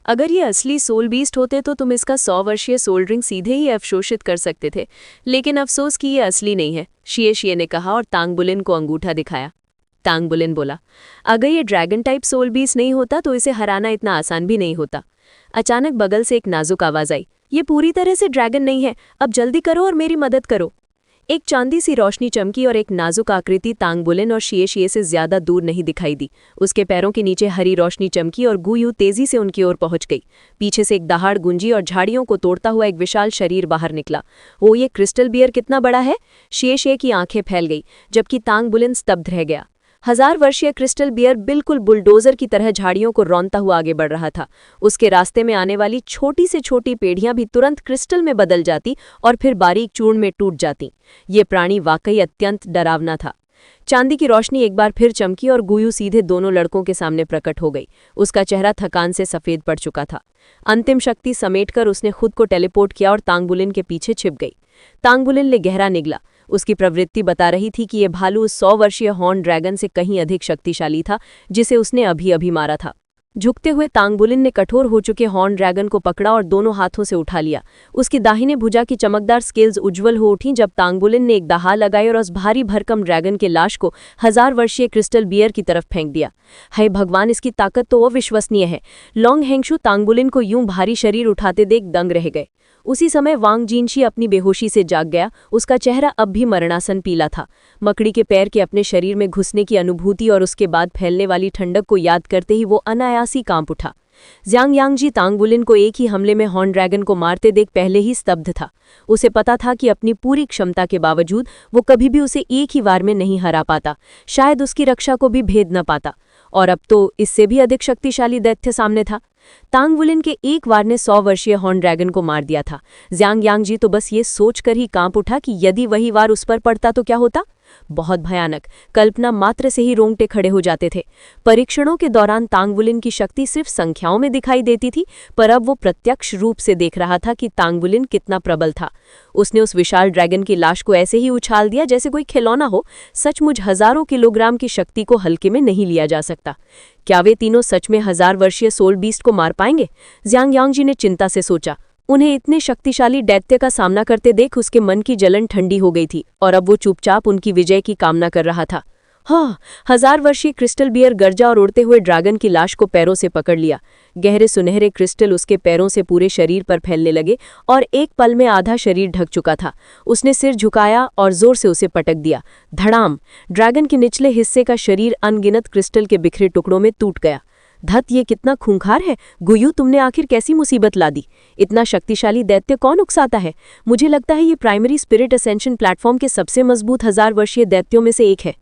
अगर ये असली सोल बीस्ट होते तो तुम इसका 100 वर्षीय सोल रिंग सीधे ही अवशोषित कर सकते थे, लेकिन अफसोस कि ये असली नहीं है, शिए ने कहा और तांगबुलिन को अंगूठा दिखाया। तांगबुलिन बोला, अगर ये ड्रैगन टाइप सोल बीस्ट नहीं होता तो इसे हराना इतना आसान भी नहीं होता। अचानक बगल से एक नाजुक आवाज आई, ये पूरी तरह से ड्रैगन नहीं है, अब जल्दी करो और मेरी मदद करो। एक चांदी सी रोशनी चमकी और एक नाजुक आकृति तांगबुलिन और शिए से ज्यादा दूर नहीं दिखाई दी। उसके पैरों के नीचे हरी रोशनी चमकी और गुयू तेजी से उनकी ओर पहुंच गई। पीछे से एक दहाड़ गूंजी और झाड़ियों को तोड़ता हुआ एक विशाल शरीर बाहर निकला। ओ, ये क्रिस्टल बियर कितना बड़ा है! शिए की आंखें फैल गई, जबकि तांगबुलिन स्तब्ध रह गया। 1000 वर्षीय क्रिस्टल बियर बिल्कुल बुलडोजर की तरह झाड़ियों को रौंदता हुआ आगे बढ़ रहा था। उसके रास्ते में आने वाली छोटी से छोटी पेड़ियां भी तुरंत क्रिस्टल में बदल जाती और फिर बारीक चूर्ण में टूट जाती। ये प्राणी वाकई अत्यंत डरावना था। चांदी की रोशनी एक बार फिर चमकी और गुयू सीधे दोनों लड़कों के सामने प्रकट हो गई। उसका चेहरा थकान से सफेद पड़ चुका था। अंतिम शक्ति समेटकर उसने खुद को टेलीपोर्ट किया और तांगबुलिन के पीछे छिप गई। तांगबुलिन ने गहरा निगला। उसकी प्रवृत्ति बता रही थी कि यह भालू उस 100 वर्षीय हॉर्न ड्रैगन से कहीं अधिक शक्तिशाली था, जिसे उसने अभी अभी मारा था। झुकते हुए तांगबुलिन ने कठोर हो चुके हॉर्न ड्रैगन को पकड़ा और दोनों हाथों से उठा लिया। उसकी दाहिने भुजा की चमकदार स्केल्स उज्ज्वल हो उठी जब तांगबुलिन ने एक दहाड़ लगाई और उस भारी भरकम ड्रैगन के लाश को 1000 वर्षीय क्रिस्टल बियर की तरफ फेंक दिया। हाय भगवान, इसकी ताकत तो अविश्वसनीय है। लॉन्ग हेंगशु तांगबुलिन को यूं भारी शरीर उठाते देख दंग रह गए। उसी समय वांग जिनशी अपनी बेहोशी से जाग गया। उसका चेहरा अब भी मरणासन पीला था। मकड़ी के पैर के अपने शरीर में घुसने की अनुभूति और उसके बाद फैलने वाली ठंडक को याद करते ही वो अनायासी कांप उठा। ज़्यांग यांगजी तांगबुलिन को एक ही हमले में हॉर्न ड्रैगन को मारते देख पहले ही स्तब्ध था। उसे पता था कि अपनी पूरी क्षमता के बावजूद वो कभी भी उसे एक ही वार में नहीं हरा पाता, शायद उसकी रक्षा को भी भेद न पाता। और अब तो इससे भी अधिक शक्तिशाली दैत्य सामने था। तांगबुलिन के एक वार ने 100 वर्षीय हॉर्न ड्रैगन को मार दिया था। ज़्यांग यांगजी तो बस ये सोचकर ही कांप उठा कि यदि वही वार उस पर पड़ता तो क्या होता। बहुत भयानक। कल्पना मात्र से ही रोंगटे खड़े हो जाते थे। परीक्षणों के दौरान तांगबुलिन की शक्ति सिर्फ संख्याओं में दिखाई देती थी, पर अब वो प्रत्यक्ष रूप से देख रहा था कि तांगबुलिन कितना प्रबल था। उसने उस विशाल ड्रैगन की लाश को ऐसे ही उछाल दिया जैसे कोई खिलौना हो। सचमुच हजारों किलोग्राम की शक्ति को हल्के में नहीं लिया जा सकता। क्या वे तीनों सच में 1000 वर्षीय सोल बीस्ट को मार पाएंगे? ज़्यांग यांगजी ने चिंता से सोचा। उन्हें इतने शक्तिशाली दैत्य का सामना करते देख उसके मन की जलन ठंडी हो गई थी और अब वो चुपचाप उनकी विजय की कामना कर रहा था। हाँ, 1000 वर्षीय क्रिस्टल बियर गर्जा और उड़ते हुए ड्रैगन की लाश को पैरों से पकड़ लिया। गहरे सुनहरे क्रिस्टल उसके पैरों से पूरे शरीर पर फैलने लगे और एक पल में आधा शरीर ढक चुका था। उसने सिर झुकाया और जोर से उसे पटक दिया। धड़ाम! ड्रैगन के निचले हिस्से का शरीर अनगिनत क्रिस्टल के बिखरे टुकड़ों में टूट गया। धत, ये कितना खूंखार है! गुयू, तुमने आखिर कैसी मुसीबत ला दी? इतना शक्तिशाली दैत्य कौन उकसाता है? मुझे लगता है ये प्राइमरी स्पिरिट असेंशन प्लेटफॉर्म के सबसे मजबूत 1000 वर्षीय दैत्यों में से एक है।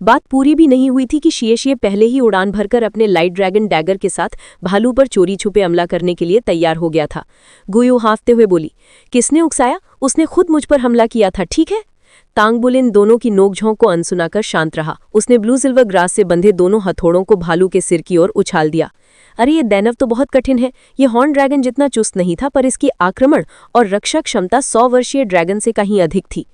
बात पूरी भी नहीं हुई थी कि शिए पहले ही उड़ान भरकर अपने लाइट ड्रैगन डैगर के साथ भालू पर चोरी छुपे हमला करने के लिए तैयार हो गया था। गुयू हाँफते हुए बोली, किसने उकसाया? उसने खुद मुझ पर हमला किया था, ठीक है? तांगबुलिन दोनों की नोकझोंक को अनसुनाकर शांत रहा। उसने ब्लू सिल्वर ग्रास से बंधे दोनों हथौड़ों को भालू के सिर की ओर उछाल दिया। अरे, ये दैनव तो बहुत कठिन है। ये हॉर्न ड्रैगन जितना चुस्त नहीं था, पर इसकी आक्रमण और रक्षा क्षमता 100 वर्षीय ड्रैगन से कहीं अधिक थी।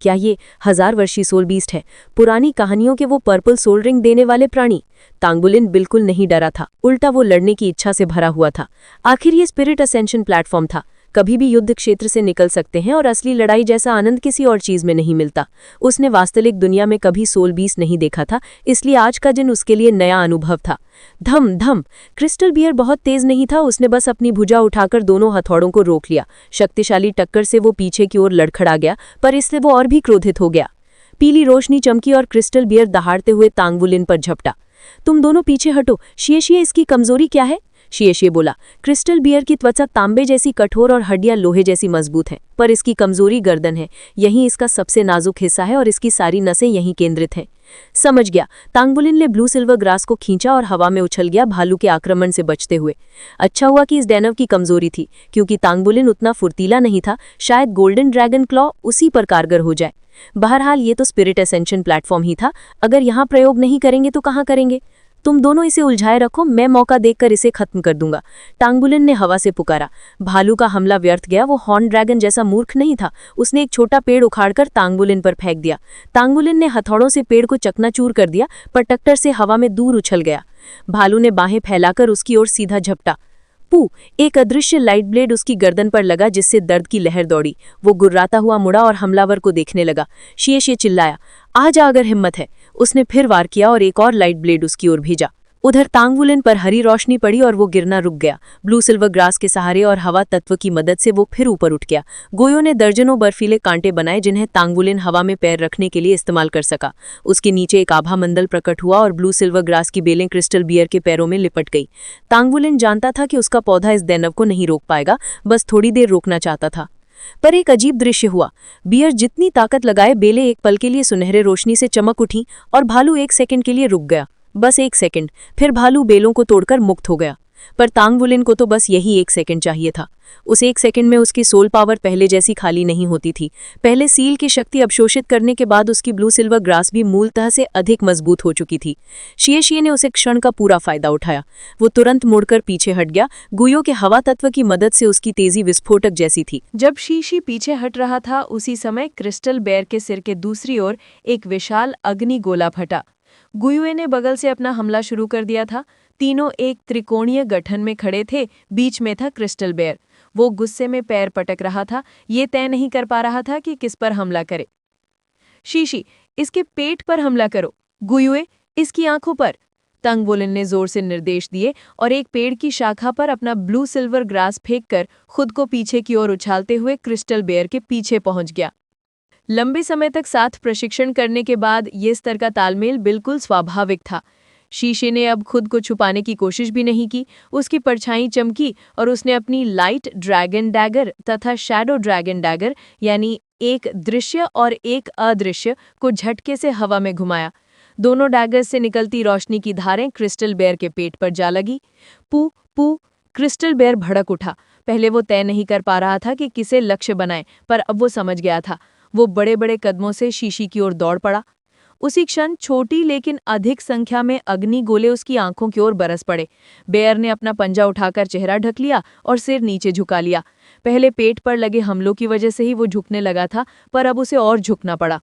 क्या ये 1000 वर्षीय सोल बीस्ट है? पुरानी कहानियों के वो पर्पल सोल रिंग देने वाले प्राणी? तांगबुलिन बिल्कुल नहीं डरा था, उल्टा वो लड़ने की इच्छा से भरा हुआ था। आखिर ये स्पिरिट असेंशन प्लेटफॉर्म था। कभी भी युद्ध क्षेत्र से निकल सकते हैं और असली लड़ाई जैसा आनंद किसी और चीज में नहीं मिलता। उसने वास्तविक दुनिया में कभी सोल बीस्ट नहीं देखा था, इसलिए आज का दिन उसके लिए नया अनुभव था। धम धम! क्रिस्टल बियर बहुत तेज नहीं था। उसने बस अपनी भुजा उठाकर दोनों हथौड़ों को रोक लिया। शक्तिशाली टक्कर से वो पीछे की ओर लड़खड़ा गया, पर इससे वो और भी क्रोधित हो गया। पीली रोशनी चमकी और क्रिस्टल बियर दहाड़ते हुए तांगबुलिन पर झपटा। तुम दोनों पीछे हटो। शिए, इसकी कमजोरी क्या है? शिए बोला, क्रिस्टल बियर की त्वचा तांबे जैसी कठोर और हड्डियां लोहे जैसी मजबूत हैं, पर इसकी कमजोरी गर्दन है। यही इसका सबसे नाजुक हिस्सा है और इसकी सारी नसें यहीं केंद्रित हैं। समझ गया। तांगबुलिन ने ब्लू सिल्वर ग्रास को खींचा और हवा में उछल गया, भालू के आक्रमण से बचते हुए। अच्छा हुआ कि इस डैनव की कमजोरी थी, क्योंकि तांगबुलिन उतना फुर्तीला नहीं था। शायद गोल्डन ड्रैगन क्लॉ उसी पर कारगर हो जाए। बहरहाल ये तो स्पिरिट असेंशन प्लेटफॉर्म ही था। अगर यहाँ प्रयोग नहीं करेंगे तो कहाँ करेंगे? तुम दोनों इसे उलझाए रखो, मैं मौका देखकर इसे खत्म कर दूंगा। तांगबुलिन ने हवा से पुकारा। भालू का हमला व्यर्थ गया। वो हॉर्न ड्रैगन जैसा मूर्ख नहीं था। उसने एक छोटा पेड़ उखाड़कर तांगबुलिन पर फेंक दिया। तांगबुलिन ने हथौड़ों से पेड़ को चकनाचूर कर दिया, पर टक्कर से हवा में दूर उछल गया। भालू ने बाहें फैलाकर उसकी ओर सीधा झपटा। पू, एक अदृश्य लाइट ब्लेड उसकी गर्दन पर लगा जिससे दर्द की लहर दौड़ी। वो गुर्राता हुआ मुड़ा और हमलावर को देखने लगा। शिए चिल्लाया, आ जा अगर हिम्मत है। उसने फिर वार किया और एक और लाइट ब्लेड उसकी ओर भेजा। उधर तांगवुलिन पर हरी रोशनी पड़ी और वो गिरना रुक गया। ब्लू सिल्वर ग्रास के सहारे और हवा तत्व की मदद से वो फिर ऊपर उठ गया। गोयो ने दर्जनों बर्फीले कांटे बनाए जिन्हें तांगवुलिन हवा में पैर रखने के लिए इस्तेमाल कर सका। उसके नीचे एक आभा मंडल प्रकट हुआ और ब्लू सिल्वर ग्रास की बेलें क्रिस्टल बियर के पैरों में लिपट गई। तांगवुलिन जानता था कि उसका पौधा इस दैनव को नहीं रोक पाएगा, बस थोड़ी देर रोकना चाहता था। पर एक अजीब दृश्य हुआ। बियर जितनी ताकत लगाए, बेलें एक पल के लिए सुनहरे रोशनी से चमक उठी और भालू 1 सेकंड के लिए रुक गया। बस 1 सेकंड, फिर भालू बेलों को तोड़कर मुक्त हो गया। पर तांगवुलिन को तो बस यही 1 सेकंड चाहिए था। उस 1 सेकंड में उसकी सोल पावर पहले जैसी खाली नहीं होती थी। पहले सील की शक्ति अवशोषित करने के बाद उसकी ब्लू सिल्वर ग्रास भी मूलतः से अधिक मजबूत हो चुकी थी। शिए ने उसे क्षण का पूरा फायदा उठाया। वो तुरंत मुड़कर पीछे हट गया। गुयो के हवा तत्व की मदद से उसकी तेजी विस्फोटक जैसी थी। जब शीशी पीछे हट रहा था, उसी समय क्रिस्टल बेयर के सिर के दूसरी ओर एक विशाल अग्नि गोला फटा। गुयुए ने बगल से अपना हमला शुरू कर दिया था। तीनों एक त्रिकोणीय गठन में खड़े थे। बीच में था क्रिस्टल बेयर। वो गुस्से में पैर पटक रहा था, ये तय नहीं कर पा रहा था कि किस पर हमला करे। शीशी, इसके पेट पर हमला करो। गुयुए, इसकी आंखों पर। तांगवुलिन ने जोर से निर्देश दिए और एक पेड़ की शाखा पर अपना ब्लू सिल्वर ग्रास फेंककर खुद को पीछे की ओर उछालते हुए क्रिस्टल बेयर के पीछे पहुंच गया। लंबे समय तक साथ प्रशिक्षण करने के बाद ये स्तर का तालमेल बिल्कुल स्वाभाविक था। शीशे ने अब खुद को छुपाने की कोशिश भी नहीं की। उसकी परछाई चमकी और उसने अपनी लाइट ड्रैगन डैगर तथा शैडो ड्रैगन डैगर, यानी एक दृश्य और एक अदृश्य, को झटके से हवा में घुमाया। दोनों डैगर से निकलती रोशनी की धारें क्रिस्टल बेयर के पेट पर जा लगी। पू पू, क्रिस्टल बेयर भड़क उठा। पहले वो तय नहीं कर पा रहा था कि किसे लक्ष्य बनाए, पर अब वो समझ गया था। वो बड़े बड़े कदमों से शीशी की ओर दौड़ पड़ा। उसी क्षण छोटी लेकिन अधिक संख्या में अग्नि गोले उसकी आंखों की ओर बरस पड़े। बेयर ने अपना पंजा उठाकर चेहरा ढक लिया और सिर नीचे झुका लिया। पहले पेट पर लगे हमलों की वजह से ही वो झुकने लगा था, पर अब उसे और झुकना पड़ा।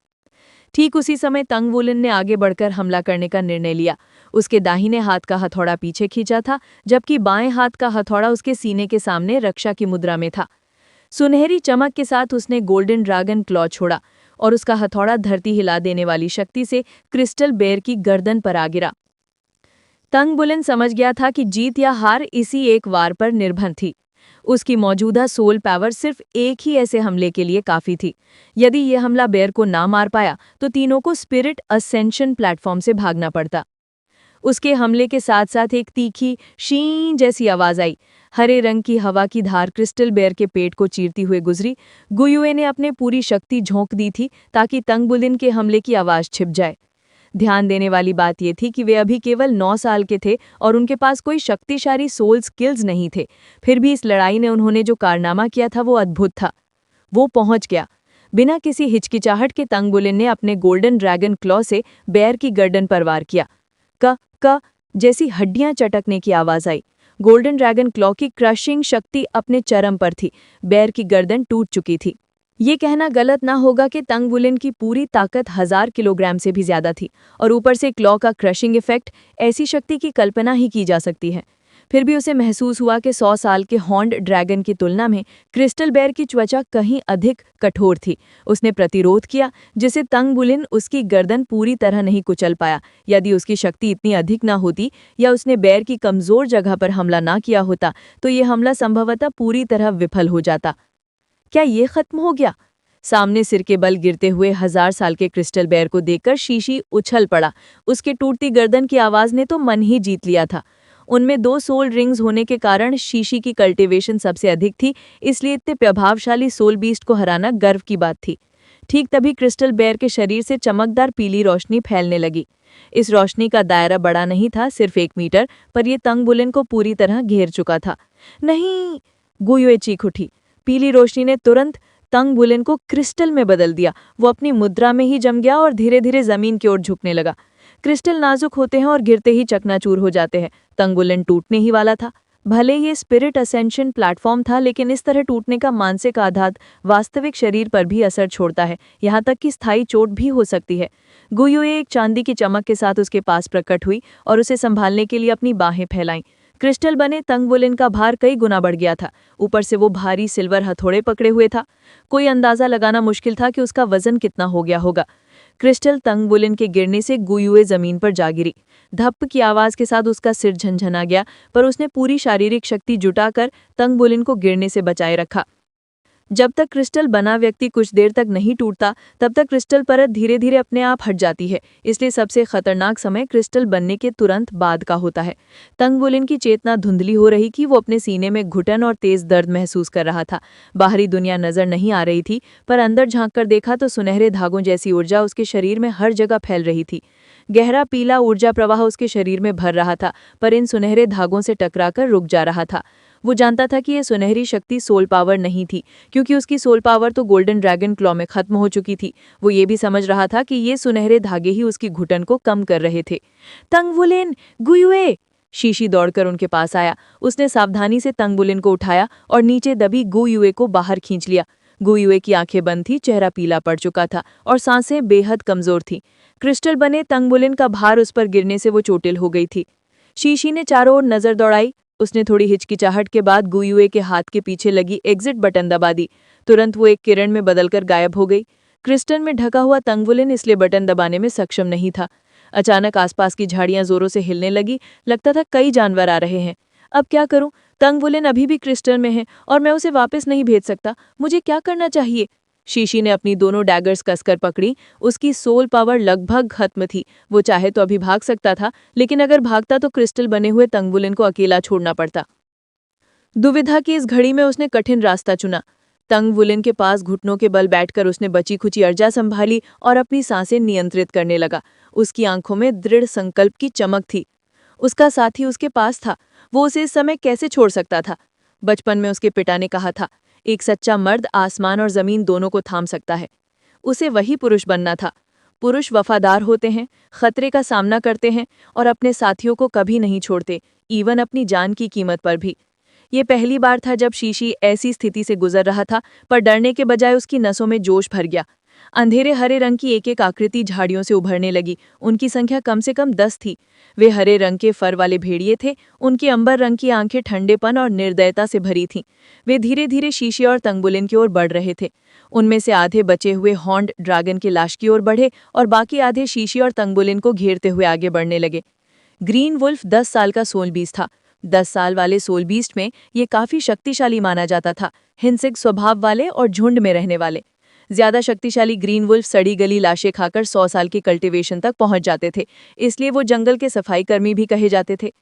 ठीक उसी समय तांगवुलिन ने आगे बढ़कर हमला करने का निर्णय लिया। उसके दाहिने हाथ का हथौड़ा पीछे खींचा था, जबकि बाएं हाथ का हथौड़ा उसके सीने के सामने रक्षा की मुद्रा में था। सुनहरी चमक के साथ उसने गोल्डन ड्रैगन क्लॉ छोड़ा और उसका हथौड़ा धरती हिला देने वाली शक्ति से क्रिस्टल बेयर की गर्दन पर आ गिरा। तांगवुलिन समझ गया था कि जीत या हार इसी एक वार पर निर्भर थी। उसकी मौजूदा सोल पावर सिर्फ एक ही ऐसे हमले के लिए काफी थी। यदि यह हमला बेयर को ना मार पाया तो तीनों को स्पिरिट असेंशन प्लेटफॉर्म से भागना पड़ता। उसके हमले के साथ साथ एक तीखी शीं जैसी आवाज आई। हरे रंग की हवा की धार क्रिस्टल बेयर के पेट को चीरती हुए गुजरी। गुयुए ने अपने पूरी शक्ति झोंक दी थी ताकि तांगवुलिन के हमले की आवाज छिप जाए। ध्यान देने वाली बात यह थी कि वे अभी केवल 9 साल के थे और उनके पास कोई शक्तिशाली सोल स्किल्स नहीं थे। फिर भी इस लड़ाई में उन्होंने जो कारनामा किया था वो अद्भुत था। वो पहुंच गया। बिना किसी हिचकिचाहट के तांगवुलिन ने अपने गोल्डन ड्रैगन क्लॉ से बेयर की गर्दन पर वार किया। क जैसी हड्डियां चटकने की आवाज आई। गोल्डन ड्रैगन क्लॉ की क्रशिंग शक्ति अपने चरम पर थी। बेयर की गर्दन टूट चुकी थी। ये कहना गलत ना होगा कि तांगवुलिन की पूरी ताकत 1000 किलोग्राम से भी ज्यादा थी और ऊपर से क्लॉ का क्रशिंग इफेक्ट, ऐसी शक्ति की कल्पना ही की जा सकती है। फिर भी उसे महसूस हुआ कि 100 साल के हॉर्न्ड ड्रैगन की तुलना में क्रिस्टल बेयर की त्वचा कहीं अधिक कठोर थी। उसने प्रतिरोध किया, जिसे तांगवुलिन उसकी गर्दन पूरी तरह नहीं कुचल पाया। यदि उसकी शक्ति इतनी अधिक ना होती या उसने बेयर की कमजोर जगह पर हमला ना किया होता तो ये हमला संभवतः पूरी तरह विफल हो जाता। क्या ये खत्म हो गया? सामने सिर के बल गिरते हुए 1000 साल के क्रिस्टल बेयर को देखकर शीशी उछल पड़ा। उसके टूटती गर्दन की आवाज ने तो मन ही जीत लिया था। उनमें 2 सोल रिंग्स होने के कारण शीशी की कल्टीवेशन सबसे अधिक थी, इसलिए इतने प्रभावशाली सोल बीस्ट को हराना गर्व की बात थी। ठीक तभी क्रिस्टल बेयर के शरीर से चमकदार पीली रोशनी फैलने लगी। इस रोशनी का दायरा बड़ा नहीं था, सिर्फ 1 मीटर, पर यह तांगवुलिन को पूरी तरह घेर चुका था। नहीं! गुयुए चीख उठी। पीली रोशनी ने तुरंत तांगवुलिन को क्रिस्टल में बदल दिया। वो अपनी मुद्रा में ही जम गया और धीरे धीरे जमीन की ओर झुकने लगा। क्रिस्टल नाजुक होते हैं और गिरते ही चकनाचूर हो जाते हैं। तांगवुलिन टूटने ही वाला था। भले ये स्पिरिट असेंशन प्लेटफॉर्म था, लेकिन इस तरह टूटने का मानसिक आघात वास्तविक शरीर पर भी असर छोड़ता है, यहाँ तक कि स्थायी चोट भी हो सकती है। गुयुए एक चांदी की चमक के साथ उसके पास प्रकट हुई और उसे संभालने के लिए अपनी बाहें फैलाईं। क्रिस्टल बने तंगबुलिन का भार कई गुना बढ़ गया था। ऊपर से वो भारी सिल्वर हथौड़े पकड़े हुए था। कोई अंदाजा लगाना मुश्किल था कि उसका वजन कितना हो गया होगा। क्रिस्टल तंगबुलिन के गिरने से गुयुए जमीन पर जा गिरी। धप्प की आवाज के साथ उसका सिर झनझना गया, पर उसने पूरी शारीरिक शक्ति जुटाकर तंगबुलिन को गिरने से बचाए रखा। जब तक क्रिस्टल बना व्यक्ति कुछ देर तक नहीं टूटता, तब तक क्रिस्टल परत धीरे धीरे अपने आप हट जाती है। इसलिए सबसे खतरनाक समय क्रिस्टल बनने के तुरंत बाद का होता है। तंगबुलिन की चेतना धुंधली हो रही थी। वो अपने सीने में घुटन और तेज दर्द महसूस कर रहा था। बाहरी दुनिया नजर नहीं आ रही थी, पर अंदर झांक कर देखा तो सुनहरे धागों जैसी ऊर्जा उसके शरीर में हर जगह फैल रही थी। गहरा पीला ऊर्जा प्रवाह उसके शरीर में भर रहा था, पर इन सुनहरे धागों से टकराकर रुक जा रहा था। वो जानता था कि ये सुनहरी शक्ति सोल पावर नहीं थी, क्योंकि उसकी सोल पावर तो गोल्डन ड्रैगन क्लॉ में खत्म हो चुकी थी। वो ये भी समझ रहा था कि ये सुनहरे धागे ही उसकी घुटन को कम कर रहे थे। तंगबुलिन, गुयुए! शीशी दौड़कर उनके पास आया। उसने सावधानी से तंगबुलिन को उठाया और नीचे दबी गुयुए को बाहर खींच लिया। गुयुए की आंखें बंद थी, चेहरा पीला पड़ चुका था और सांसें बेहद कमजोर थीं। क्रिस्टल बने तंगबुलिन का भार उस पर गिरने से वो चोटिल हो गई थी। शीशी ने चारों ओर नजर दौड़ाई। उसने थोड़ी हिचकिचाहट के बाद गुयुए के हाथ के पीछे लगी एग्जिट बटन दबा दी। तुरंत वो एक किरण में बदलकर गायब हो गई। क्रिस्टल में ढका हुआ तंगबुलिन इसलिए बटन दबाने में सक्षम नहीं था। अचानक आसपास की झाड़ियां जोरों से हिलने लगी। लगता था कई जानवर आ रहे हैं। अब क्या करूं? तंगबुलिन अभी भी क्रिस्टल में है और मैं उसे वापस नहीं भेज सकता। मुझे क्या करना चाहिए? शीशी ने अपनी दोनों डैगर्स कसकर पकड़ी। उसकी सोल पावर लगभग खत्म थी। वो चाहे तो अभी भाग सकता था, लेकिन अगर भागता तो क्रिस्टल बने हुए तंगबुलिन को अकेला छोड़ना पड़ता। दुविधा की इस घड़ी में उसने कठिन रास्ता चुना। तंगबुलिन के पास घुटनों के बल बैठकर उसने बची खुची अर्जा संभाली और अपनी सांसें नियंत्रित करने लगा। उसकी आंखों में दृढ़ संकल्प की चमक थी। उसका साथी उसके पास था। वो उसे इस समय कैसे छोड़ सकता था? बचपन में उसके पिता ने कहा था, एक सच्चा मर्द आसमान और जमीन दोनों को थाम सकता है। उसे वही पुरुष बनना था। पुरुष वफादार होते हैं, खतरे का सामना करते हैं और अपने साथियों को कभी नहीं छोड़ते, इवन अपनी जान की कीमत पर भी। ये पहली बार था जब शीशी ऐसी स्थिति से गुजर रहा था, पर डरने के बजाय उसकी नसों में जोश भर गया। अंधेरे हरे रंग की एक एक आकृति झाड़ियों से उभरने लगी। उनकी संख्या कम से कम 10 थी। वे हरे रंग के फर वाले भेड़िए थे। उनकी अंबर रंग की आंखें ठंडेपन और निर्दयता से भरी थीं। वे धीरे धीरे शीशी और तंगबुलिन की ओर बढ़ रहे थे। उनमें से आधे बचे हुए हॉर्न्ड ड्रैगन की लाश की ओर बढ़े और बाकी आधे शीशी और तंगबुलिन को घेरते हुए आगे बढ़ने लगे। ग्रीन वुल्फ 10 साल का सोल बीस्ट था। 10 साल वाले सोल बीस्ट में ये काफी शक्तिशाली माना जाता था, हिंसक स्वभाव वाले और झुंड में रहने वाले। ज्यादा शक्तिशाली ग्रीन वुल्फ सड़ी गली लाशें खाकर 100 साल की कल्टीवेशन तक पहुंच जाते थे, इसलिए वो जंगल के सफाई कर्मी भी कहे जाते थे।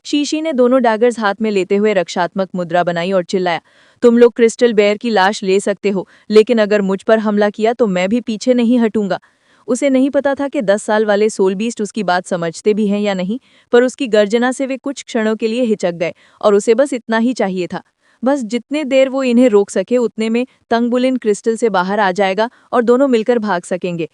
शीशी ने दोनों डैगर्स हाथ में लेते हुए रक्षात्मक मुद्रा बनाई और चिल्लाया, तुम लोग क्रिस्टल बेयर की लाश ले सकते हो, लेकिन अगर मुझ पर हमला किया तो मैं भी पीछे नहीं हटूंगा। उसे नहीं पता था कि 10 साल वाले सोल बीस्ट उसकी बात समझते भी हैं या नहीं, पर उसकी गर्जना से वे कुछ क्षणों के लिए हिचक गए और उसे बस इतना ही चाहिए था। बस जितने देर वो इन्हें रोक सके उतने में तंगबुलिन क्रिस्टल से बाहर आ जाएगा और दोनों मिलकर भाग सकेंगे।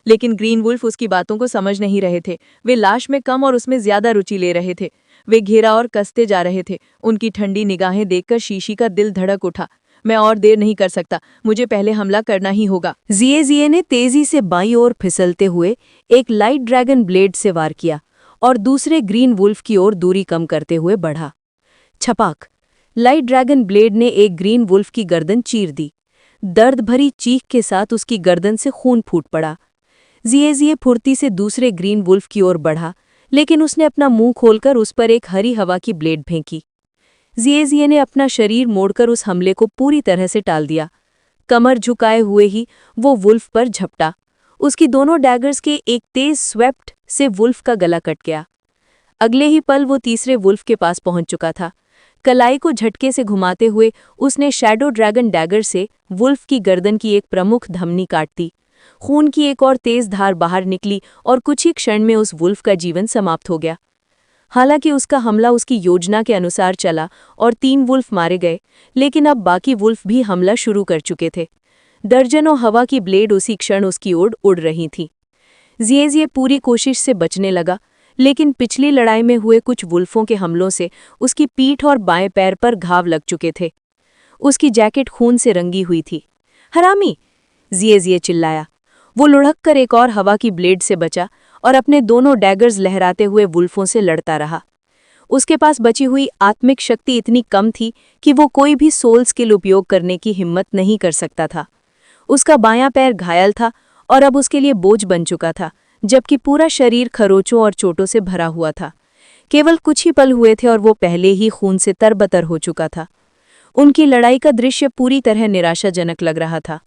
लेकिन ग्रीन वुल्फ उसकी बातों को समझ नहीं रहे थे। वे लाश में कम और उसमें ज्यादा रुचि ले रहे थे। वे घेरा और कसते जा रहे थे। उनकी ठंडी निगाहें देखकर शीशी का दिल धड़क उठा। मैं और देर नहीं कर सकता, मुझे पहले हमला करना ही होगा। जिए ने तेजी से बाईं ओर फिसलते हुए एक लाइट ड्रैगन ब्लेड से वार किया और दूसरे ग्रीन वुल्फ की ओर दूरी कम करते हुए बढ़ा। छपाक! लाइट ड्रैगन ब्लेड ने एक ग्रीन वुल्फ की गर्दन चीर दी। दर्द भरी चीख के साथ उसकी गर्दन से खून फूट पड़ा। जिए फुर्ती से दूसरे ग्रीन वुल्फ की ओर बढ़ा, लेकिन उसने अपना मुंह खोलकर उस पर एक हरी हवा की ब्लेड फेंकी। जिए ने अपना शरीर मोड़कर उस हमले को पूरी तरह से टाल दिया। कमर झुकाए हुए ही वो वुल्फ पर झपटा। उसकी दोनों डैगर्स के एक तेज स्वेप्ट से वुल्फ का गला कट गया। अगले ही पल वो तीसरे वुल्फ के पास पहुंच चुका था। कलाई को झटके से घुमाते हुए उसने शैडो ड्रैगन डैगर से वुल्फ की गर्दन की एक प्रमुख धमनी काट दी। खून की एक और तेज धार बाहर निकली और कुछ ही क्षण में उस वुल्फ का जीवन समाप्त हो गया। हालांकि उसका हमला उसकी योजना के अनुसार चला और 3 वुल्फ मारे गए, लेकिन अब बाकी वुल्फ भी हमला शुरू कर चुके थे। दर्जनों हवा की ब्लेड उसी क्षण उसकी ओर उड़ रही थीं। जिए पूरी कोशिश से बचने लगा, लेकिन पिछली लड़ाई में हुए कुछ वुल्फों के हमलों से उसकी पीठ और बाएं पैर पर घाव लग चुके थे। उसकी जैकेट खून से रंगी हुई थी। हरामी! जिए चिल्लाया। वो लुढ़क कर एक और हवा की ब्लेड से बचा और अपने दोनों डैगर्स लहराते हुए वुल्फों से लड़ता रहा। उसके पास बची हुई आत्मिक शक्ति इतनी कम थी कि वो कोई भी सोल स्किल उपयोग करने की हिम्मत नहीं कर सकता था। उसका बायां पैर घायल था और अब उसके लिए बोझ बन चुका था, जबकि पूरा शरीर खरोचों और चोटों से भरा हुआ था। केवल कुछ ही पल हुए थे और वो पहले ही खून से तरबतर हो चुका था। उनकी लड़ाई का दृश्य पूरी तरह निराशाजनक लग रहा था।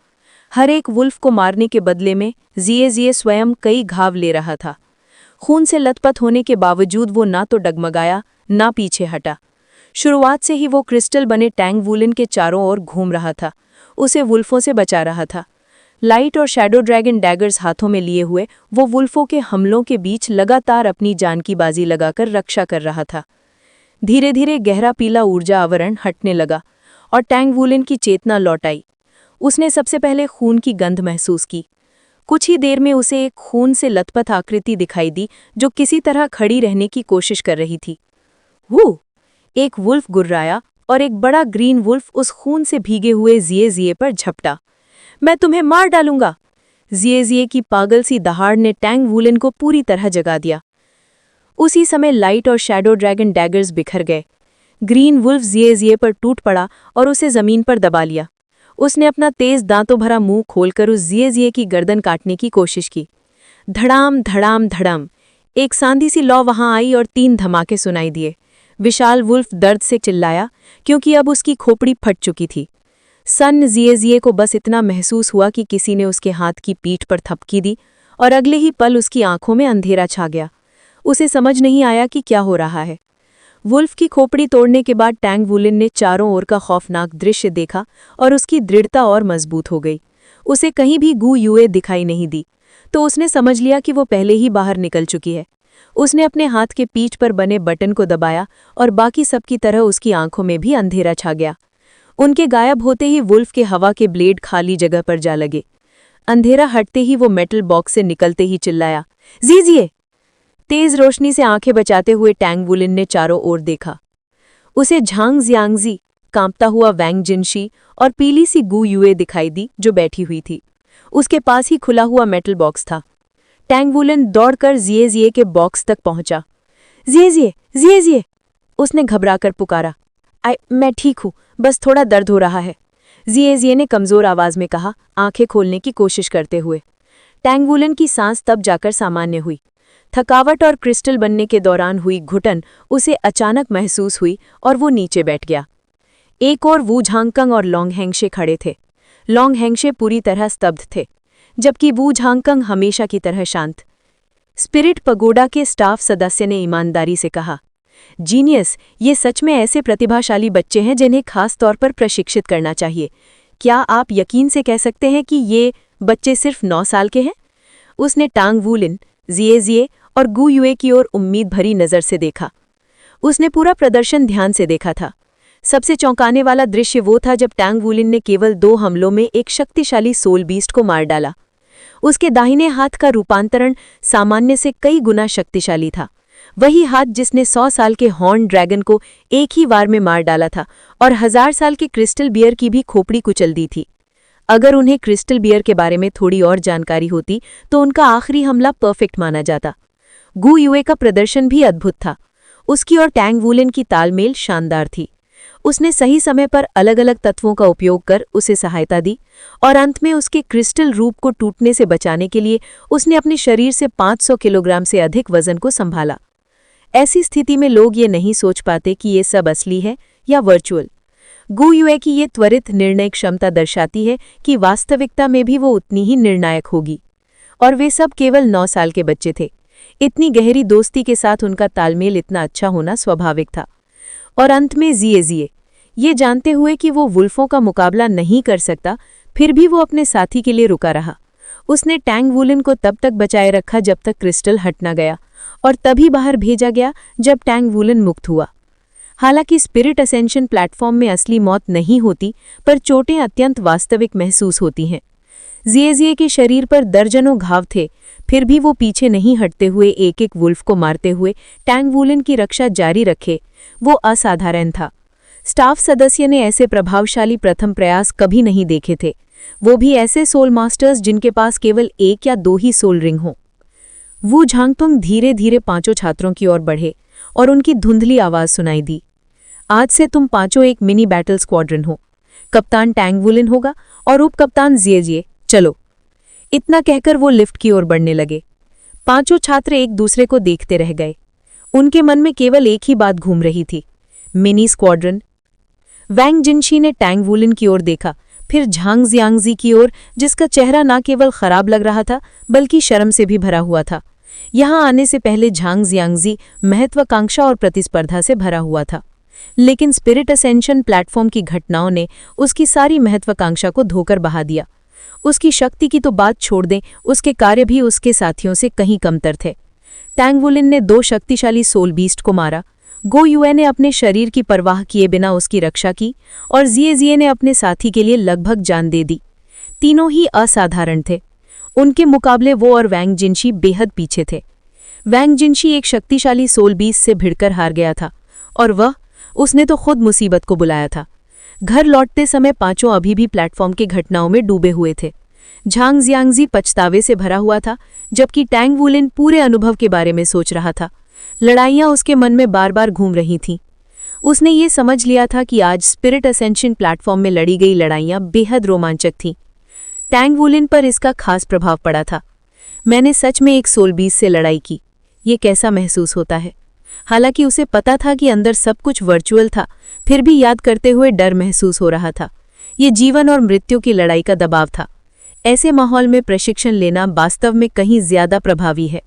हर एक वुल्फ को मारने के बदले में जिए स्वयं कई घाव ले रहा था। खून से लथपथ होने के बावजूद वो ना तो डगमगाया, ना पीछे हटा। शुरुआत से ही वो क्रिस्टल बने टैंग वुलन के चारों ओर घूम रहा था, उसे वुल्फों से बचा रहा था। लाइट और शैडो ड्रैगन डैगर्स हाथों में लिए हुए वो वुल्फों के हमलों के बीच लगातार अपनी जान की बाजी लगाकर रक्षा कर रहा था। धीरे धीरे गहरा पीला ऊर्जा आवरण हटने लगा और टैंग वुलन की चेतना लौट आई। उसने सबसे पहले खून की गंध महसूस की। कुछ ही देर में उसे एक खून से लथपथ आकृति दिखाई दी जो किसी तरह खड़ी रहने की कोशिश कर रही थी। वो एक वुल्फ गुर्राया और एक बड़ा ग्रीन वुल्फ उस खून से भीगे हुए जिए पर झपटा। मैं तुम्हें मार डालूंगा। जिए की पागल सी दहाड़ ने टैंग वुलन को पूरी तरह जगा दिया। उसी समय लाइट और शैडो ड्रैगन डैगर्स बिखर गए। ग्रीन वुल्फ जिए पर टूट पड़ा और उसे जमीन पर दबा लिया। उसने अपना तेज दांतों भरा मुंह खोलकर उस जिए की गर्दन काटने की कोशिश की। धड़ाम धड़ाम धड़ाम एक सांधी सी लौ वहां आई और 3 धमाके सुनाई दिए। विशाल वुल्फ दर्द से चिल्लाया क्योंकि अब उसकी खोपड़ी फट चुकी थी। सन जिए को बस इतना महसूस हुआ कि किसी ने उसके हाथ की पीठ पर थपकी दी और अगले ही पल उसकी आंखों में अंधेरा छा गया। उसे समझ नहीं आया कि क्या हो रहा है। वुल्फ की खोपड़ी तोड़ने के बाद टैंग वुलन ने चारों ओर का खौफनाक दृश्य देखा और उसकी दृढ़ता और मजबूत हो गई। उसे कहीं भी गुयुए दिखाई नहीं दी, तो उसने समझ लिया कि वो पहले ही बाहर निकल चुकी है। उसने अपने हाथ के पीठ पर बने बटन को दबाया और बाकी सबकी तरह उसकी आंखों में भी अंधेरा छा गया। उनके गायब होते ही वुल्फ के हवा के ब्लेड खाली जगह पर जा लगे। अंधेरा हटते ही वो मेटल बॉक्स से निकलते ही चिल्लाया, जीजिए। तेज रोशनी से आंखें बचाते हुए टैंग वुलन ने चारों ओर देखा। उसे झांग जियांगजी, कांपता हुआ वैंग जिनशी और पीली सी गुयुए दिखाई दी जो बैठी हुई थी। उसके पास ही खुला हुआ मेटल बॉक्स था। टैंग वुलन दौड़कर जिए के बॉक्स तक पहुंचा। जिए, उसने घबराकर पुकारा। मैं ठीक हूँ, बस थोड़ा दर्द हो रहा है, जिए ने कमजोर आवाज में कहा, आंखें खोलने की कोशिश करते हुए। टैंग वुलन की सांस तब जाकर सामान्य हुई। थकावट और क्रिस्टल बनने के दौरान हुई घुटन उसे अचानक महसूस हुई और वो नीचे बैठ गया। एक और वू झांगकंग और लॉन्ग हैंगशे खड़े थे। लॉन्ग हैंगशे पूरी तरह स्तब्ध थे, जबकि वू झांगकंग हमेशा की तरह शांत। स्पिरिट पगोडा के स्टाफ सदस्य ने ईमानदारी से कहा, जीनियस, ये सच में ऐसे प्रतिभाशाली बच्चे हैं जिन्हें खास तौर पर प्रशिक्षित करना चाहिए। क्या आप यकीन से कह सकते हैं कि ये बच्चे सिर्फ 9 साल के हैं? उसने टांग वुलन, जिए और गुयुए की ओर उम्मीद भरी नज़र से देखा। उसने पूरा प्रदर्शन ध्यान से देखा था। सबसे चौंकाने वाला दृश्य वो था जब टैंग वुलन ने केवल 2 हमलों में एक शक्तिशाली सोल बीस्ट को मार डाला। उसके दाहिने हाथ का रूपांतरण सामान्य से कई गुना शक्तिशाली था। वही हाथ जिसने 100 साल के हॉर्न ड्रैगन को एक ही वार में मार डाला था और 1000 साल के क्रिस्टल बियर की भी खोपड़ी कुचल दी थी। अगर उन्हें क्रिस्टल बियर के बारे में थोड़ी और जानकारी होती तो उनका आखिरी हमला परफेक्ट माना जाता। गुयुए का प्रदर्शन भी अद्भुत था। उसकी और टैंग वुलन की तालमेल शानदार थी। उसने सही समय पर अलग अलग तत्वों का उपयोग कर उसे सहायता दी और अंत में उसके क्रिस्टल रूप को टूटने से बचाने के लिए उसने अपने शरीर से 500 किलोग्राम से अधिक वजन को संभाला। ऐसी स्थिति में लोग ये नहीं सोच पाते कि ये सब असली है या वर्चुअल। गुयुए की ये त्वरित निर्णय क्षमता दर्शाती है कि वास्तविकता में भी वो उतनी ही निर्णायक होगी। और वे सब केवल 9 साल के बच्चे थे। इतनी गहरी दोस्ती के साथ उनका तालमेल इतना अच्छा होना स्वाभाविक था। और अंत में जिए ये जानते हुए कि वो वुल्फों का मुकाबला नहीं कर सकता, फिर भी वो अपने साथी के लिए रुका रहा। उसने टैंग वुलन को तब तक बचाए रखा जब तक क्रिस्टल हट न गया, और तभी बाहर भेजा गया जब टैंग वुलन मुक्त हुआ। हालांकि स्पिरिट असेंशन प्लेटफॉर्म में असली मौत नहीं होती, पर चोटें अत्यंत वास्तविक महसूस होती हैं। जिए के शरीर पर दर्जनों घाव थे, फिर भी वो पीछे नहीं हटते हुए एक एक वुल्फ को मारते हुए टैंग वुलन की रक्षा जारी रखे। वो असाधारण था। स्टाफ सदस्य ने ऐसे प्रभावशाली प्रथम प्रयास कभी नहीं देखे थे, वो भी ऐसे सोल मास्टर्स जिनके पास केवल 1 या 2 ही सोल रिंग हों। वू झांगतुंग धीरे धीरे 5 छात्रों की ओर बढ़े और उनकी धुंधली आवाज सुनाई दी। आज से तुम पांचों एक मिनी बैटल स्क्वाड्रन हो। कप्तान टैंग वुलिन होगा और उप कप्तान जिए। चलो। इतना कहकर वो लिफ्ट की ओर बढ़ने लगे। पांचों छात्र एक दूसरे को देखते रह गए। उनके मन में केवल एक ही बात घूम रही थी, मिनी स्क्वाड्रन। वैंग जिनशी ने टैंग वुलिन की ओर देखा, फिर झांग जियांगजी की ओर, जिसका चेहरा न केवल खराब लग रहा था बल्कि शर्म से भी भरा हुआ था। यहां आने से पहले झांग जियांगजी महत्वाकांक्षा और प्रतिस्पर्धा से भरा हुआ था, लेकिन स्पिरिट असेंशन प्लेटफॉर्म की घटनाओं ने उसकी सारी महत्वाकांक्षा को धोकर बहा दिया। उसकी शक्ति की तो बात छोड़ दें, उसके कार्य भी उसके साथियों से कहीं कमतर थे। टैंग वुलिन ने 2 शक्तिशाली सोल बीस्ट को मारा। गो युए ने अपने शरीर की परवाह किए बिना उसकी रक्षा की और जिए ने अपने साथी के लिए लगभग जान दे दी। तीनों ही असाधारण थे। उनके मुकाबले वो और वैंग जिनशी बेहद पीछे थे। वैंग जिनशी एक शक्तिशाली सोल बीस्ट से भिड़कर हार गया था और उसने तो खुद मुसीबत को बुलाया था। घर लौटते समय पांचों अभी भी प्लेटफॉर्म के घटनाओं में डूबे हुए थे। झांग जियांगजी पछतावे से भरा हुआ था, जबकि टैंग वुलिन पूरे अनुभव के बारे में सोच रहा था। लड़ाइयां उसके मन में बार बार घूम रही थीं। उसने ये समझ लिया था कि आज स्पिरिट असेंशन प्लेटफॉर्म में लड़ी गई लड़ाइयां बेहद रोमांचक थीं। टैंग वुलिन पर इसका खास प्रभाव पड़ा था। मैंने सच में एक सोल बीस से लड़ाई की, ये कैसा महसूस होता है। हालांकि उसे पता था कि अंदर सब कुछ वर्चुअल था, फिर भी याद करते हुए डर महसूस हो रहा था। ये जीवन और मृत्यु की लड़ाई का दबाव था। ऐसे माहौल में प्रशिक्षण लेना वास्तव में कहीं ज्यादा प्रभावी है।